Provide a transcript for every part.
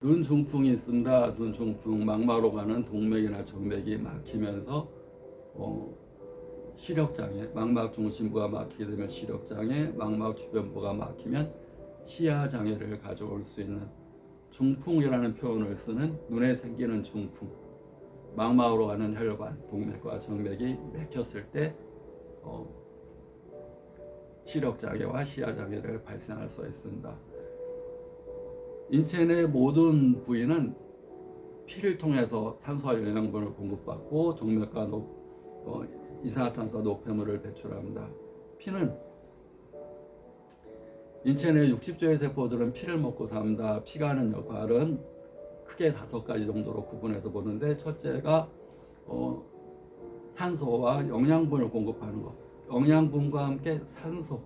눈 중풍이 있습니다. 눈 중풍, 망마로 가는 동맥이나 정맥이 막히면서 시력장애, 망막 중심부가 막히게 되면 시력장애, 망막 주변부가 막히면 시야장애를 가져올 수 있는 중풍이라는 표현을 쓰는 눈에 생기는 중풍, 망막으로 가는 혈관, 동맥과 정맥이 막혔을 때 시력장애와 시야장애를 발생할 수 있습니다. 인체 내 모든 부위는 피를 통해서 산소와 영양분을 공급받고 정맥과 이산화탄소와 노폐물을 배출합니다. 피는 인체 내 60조의 세포들은 피를 먹고 삽니다. 피가 하는 역할은 크게 5가지 정도로 구분해서 보는데, 첫째가 산소와 영양분을 공급하는 것. 영양분과 함께 산소.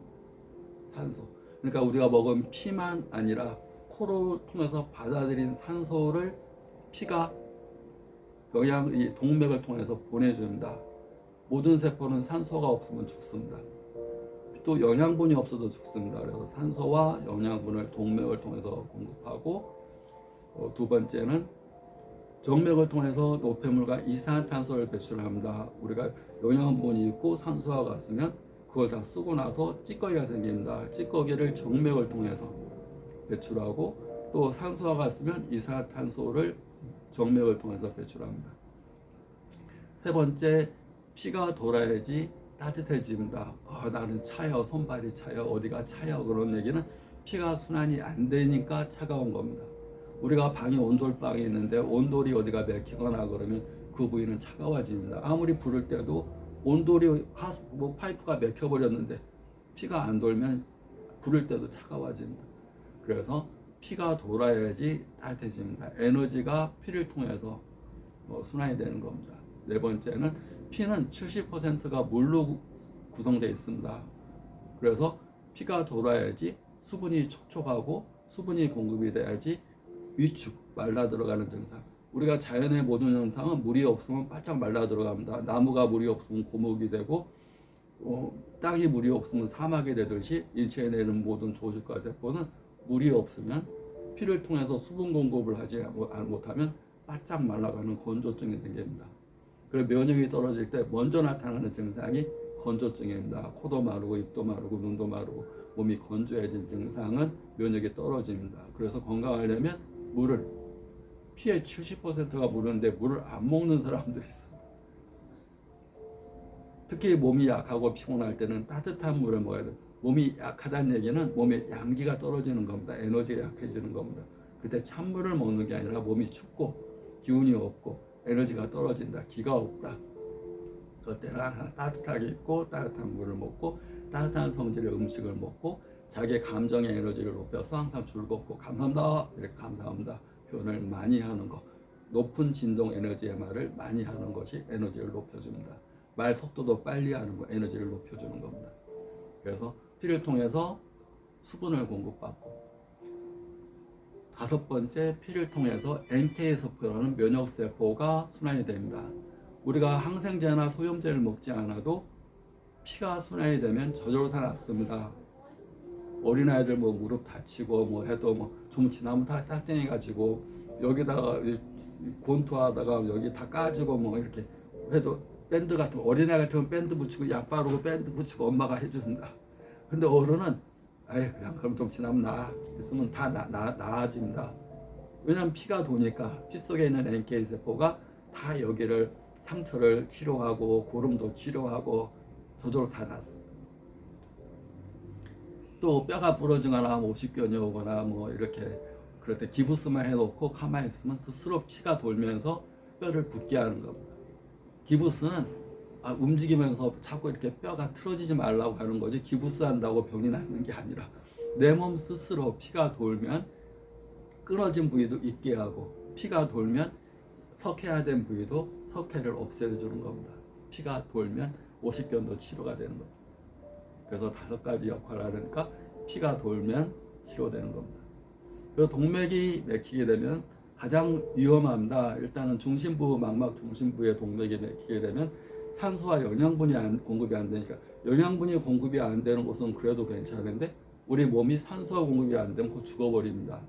그러니까 우리가 먹은 피만 아니라 코를 통해서 받아들인 산소를 피가 이 동맥을 통해서 보내줍니다. 모든 세포는 산소가 없으면 죽습니다. 또 영양분이 없어도 죽습니다. 그래서 산소와 영양분을 동맥을 통해서 공급하고, 두 번째는 정맥을 통해서 노폐물과 이산화탄소를 배출합니다. 우리가 영양분이 있고 산소가 갔으면 그걸 다 쓰고 나서 찌꺼기가 생깁니다. 찌꺼기를 정맥을 통해서 배출하고, 또 산소가 갔으면 이산화탄소를 정맥을 통해서 배출합니다. 세 번째, 피가 돌아야지 따뜻해집니다. 나는 차요, 손발이 차요, 어디가 차요, 그런 얘기는 피가 순환이 안 되니까 차가운 겁니다. 우리가 방에 온돌방이 있는데 온돌이 어디가 막히거나 그러면 그 부위는 차가워집니다. 아무리 부를 때도 온돌이 파이프가 막혀버렸는데 피가 안 돌면 부를 때도 차가워집니다. 그래서 피가 돌아야지 따뜻해집니다. 에너지가 피를 통해서 순환이 되는 겁니다. 네 번째는 피는 70%가 물로 구성되어 있습니다. 그래서 피가 돌아야지 수분이 촉촉하고 수분이 공급이 돼야지 위축, 말라 들어가는 증상. 우리가 자연의 모든 현상은 물이 없으면 바짝 말라 들어갑니다. 나무가 물이 없으면 고목이 되고, 땅이 물이 없으면 사막이 되듯이 인체에 내는 모든 조직과 세포는 물이 없으면, 피를 통해서 수분 공급을 하지 못하면 바짝 말라가는 건조증이 생깁니다. 그리고 면역이 떨어질 때 먼저 나타나는 증상이 건조증입니다. 코도 마르고 입도 마르고 눈도 마르고 몸이 건조해진 증상은 면역이 떨어집니다. 그래서 건강하려면 물을, 피의 70%가 물인데 물을 안 먹는 사람들이 있습니다. 특히 몸이 약하고 피곤할 때는 따뜻한 물을 먹어야 돼요. 몸이 약하다는 얘기는 몸에 양기가 떨어지는 겁니다. 에너지가 약해지는 겁니다. 그때 찬물을 먹는 게 아니라 몸이 춥고 기운이 없고 에너지가 떨어진다, 기가 없다, 그럴 때는 항상 따뜻하게 입고 따뜻한 물을 먹고 따뜻한 성질의 음식을 먹고 자기의 감정의 에너지를 높여서 항상 즐겁고 감사합니다, 이렇게 감사합니다 표현을 많이 하는 것, 높은 진동 에너지의 말을 많이 하는 것이 에너지를 높여줍니다. 말 속도도 빨리 하는 거 에너지를 높여주는 겁니다. 그래서 피를 통해서 수분을 공급받고, 다섯 번째, 피를 통해서 NK세포라는 면역세포가 순환이 됩니다. 우리가 항생제나 소염제를 먹지 않아도 피가 순환이 되면 저절로 다 낫습니다. 어린아이들 무릎 다치고 해도 좀 지나면 다 짝쟁이 가지고 여기다가 권투하다가 여기 다 까지고 이렇게 해도 밴드 같은 어린아이 같으면 밴드 붙이고 약 바르고 밴드 붙이고 엄마가 해준다. 근데 어른은 그냥 그럼 좀 지나면 있으면 다 나아집니다. 왜냐하면 피가 도니까 피 속에 있는 NK세포가 다 여기를 상처를 치료하고 고름도 치료하고 저절로 다 낫습니다. 또 뼈가 부러지거나 오십견이 오거나 이렇게 그럴 때 기부스만 해놓고 가만히 있으면 스스로 피가 돌면서 뼈를 붓게 하는 겁니다. 기부스는 움직이면서 자꾸 이렇게 뼈가 틀어지지 말라고 하는 거지, 기부스 한다고 병이 낫는 게 아니라 내 몸 스스로 피가 돌면 끊어진 부위도 있게 하고, 피가 돌면 석회화된 부위도 석회를 없애주는 겁니다. 피가 돌면 오십견도 치료가 되는 겁니다. 그래서 5가지 역할을 하니까 피가 돌면 치료되는 겁니다. 그리고 동맥이 막히게 되면 가장 위험합니다. 일단은 중심부, 망막 중심부의 동맥이 막히게 되면 산소와 영양분이 공급이 안 되니까, 영양분이 공급이 안 되는 곳은 그래도 괜찮은데 우리 몸이 산소가 공급이 안 되면 죽어버립니다.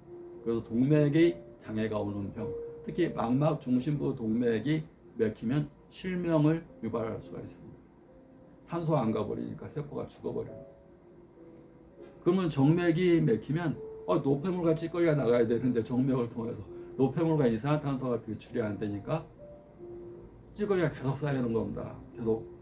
그래서 동맥이 장애가 오는 병, 특히 망막 중심부 동맥이 맥히면 실명을 유발할 수가 있습니다. 산소 안 가버리니까 세포가 죽어버려요. 그러면 정맥이 맥히면 노폐물과 찌꺼기가 나가야 되는데 정맥을 통해서 노폐물과 이산화탄소가 배출이 안 되니까 찌꺼기가 계속 쌓이는 겁니다. 계속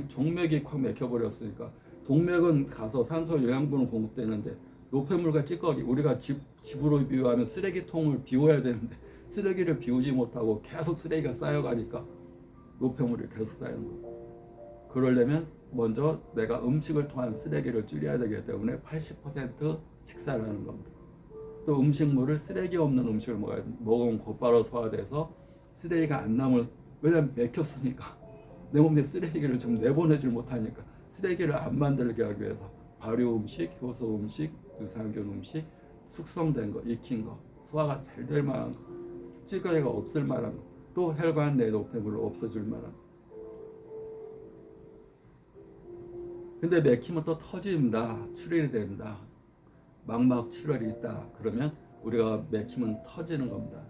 정맥이 확 맥혀버렸으니까 동맥은 가서 산소 영양분을 공급되는데 노폐물과 찌꺼기, 우리가 집으로 비유하면 쓰레기통을 비워야 되는데 쓰레기를 비우지 못하고 계속 쓰레기가 쌓여가니까 노폐물이 계속 쌓이는 거예요. 그러려면 먼저 내가 음식을 통한 쓰레기를 줄여야 되기 때문에 80% 식사를 하는 겁니다. 또 음식물을 쓰레기 없는 음식을 먹으면 곧바로 소화돼서 쓰레기가 안 남을, 왜냐하면 맥혔으니까 내 몸에 쓰레기를 좀 내보내질 못하니까 쓰레기를 안 만들게 하기 위해서 발효 음식, 효소 음식, 유산균 음식, 숙성된 거, 익힌 거, 소화가 잘 될 만한 거, 찌꺼기가 없을 만한 거, 또 혈관 내 노폐물을 없애줄 만한 거. 근데 맥히면 또 터집니다. 출혈이 됩니다. 망막 출혈이 있다. 그러면 우리가 맥히면 터지는 겁니다.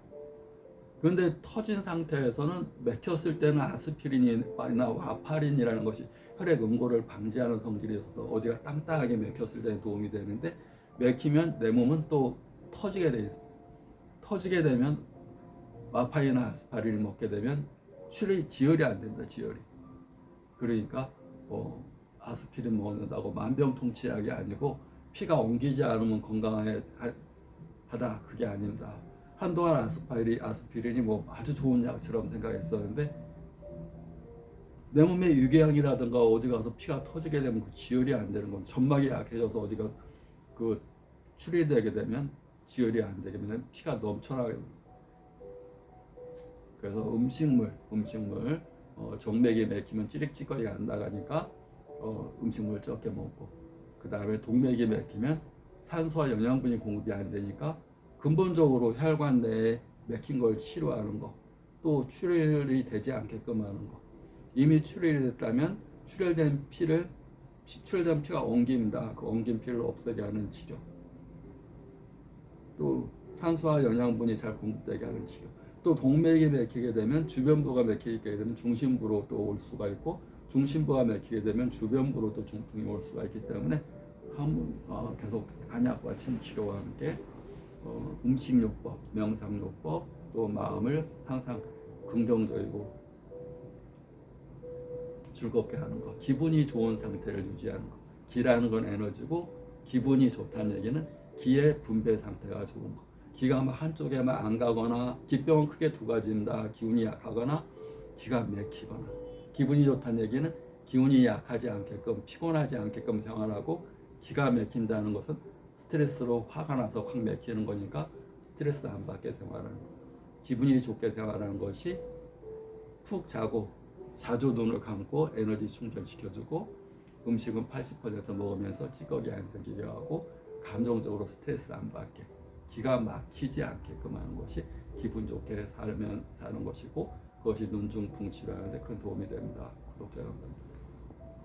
그런데 터진 상태에서는 맥혔을 때는 아스피린이나 와파린이라는 것이 혈액 응고를 방지하는 성질이 있어서 어디가 땅땅하게 맥혔을 때 도움이 되는데 맥히면 내 몸은 또 터지게 돼 있어요. 터지게 되면 와파린이나 아스파린을 먹게 되면 지혈이 안 된다. 지혈이. 그러니까 아스피린 먹는다고 만병통치약이 아니고 피가 엉키지 않으면 건강하다, 그게 아닙니다. 한동안 아스피린이 아주 좋은 약처럼 생각했었는데 내 몸에 유궤양이라든가 어디 가서 피가 터지게 되면 그 지혈이 안 되는 겁니다. 점막이 약해져서 어디가 출혈되게 되면 지혈이 안 되게 되면 피가 넘쳐나게 됩니다. 그래서 음식물 정맥이 맥히면 찌릿찌꺼기가 안 나가니까 음식물 적게 먹고, 그 다음에 동맥이 맥히면 산소와 영양분이 공급이 안 되니까 근본적으로 혈관 내에 맥힌 걸 치료하는 거, 또 출혈이 되지 않게끔 하는 거. 이미 출혈이 됐다면 출혈된 피가 엉깁니다. 그 엉긴 피를 없애게 하는 치료. 또 산소와 영양분이 잘 공급되게 하는 치료. 또 동맥이 맥히게 되면 주변부가 맥히게 되면 중심부로 또 올 수가 있고, 중심부가 맥히게 되면 주변부로 또 중풍이 올 수가 있기 때문에 계속 안약과 침치료와 함께 음식요법, 명상요법, 또 마음을 항상 긍정적이고 즐겁게 하는 것, 기분이 좋은 상태를 유지하는 것. 기라는 건 에너지고, 기분이 좋다는 얘기는 기의 분배 상태가 좋은 것. 기가 한쪽에만 안 가거나, 기병은 크게 두 가지입니다. 기운이 약하거나 기가 막히거나. 기분이 좋다는 얘기는 기운이 약하지 않게끔, 피곤하지 않게끔 생활하고, 기가 막힌다는 것은 스트레스로 화가 나서 확 막히는 거니까 스트레스 안 받게 생활하는 거. 기분이 좋게 생활하는 것이 푹 자고 자주 눈을 감고 에너지 충전시켜주고, 음식은 80% 먹으면서 찌꺼기 안 생기게 하고, 감정적으로 스트레스 안 받게, 기가 막히지 않게끔 하는 것이 기분 좋게 사는 것이고, 그것이 눈중풍 치료하는데 큰 도움이 됩니다. 구독자 여러분.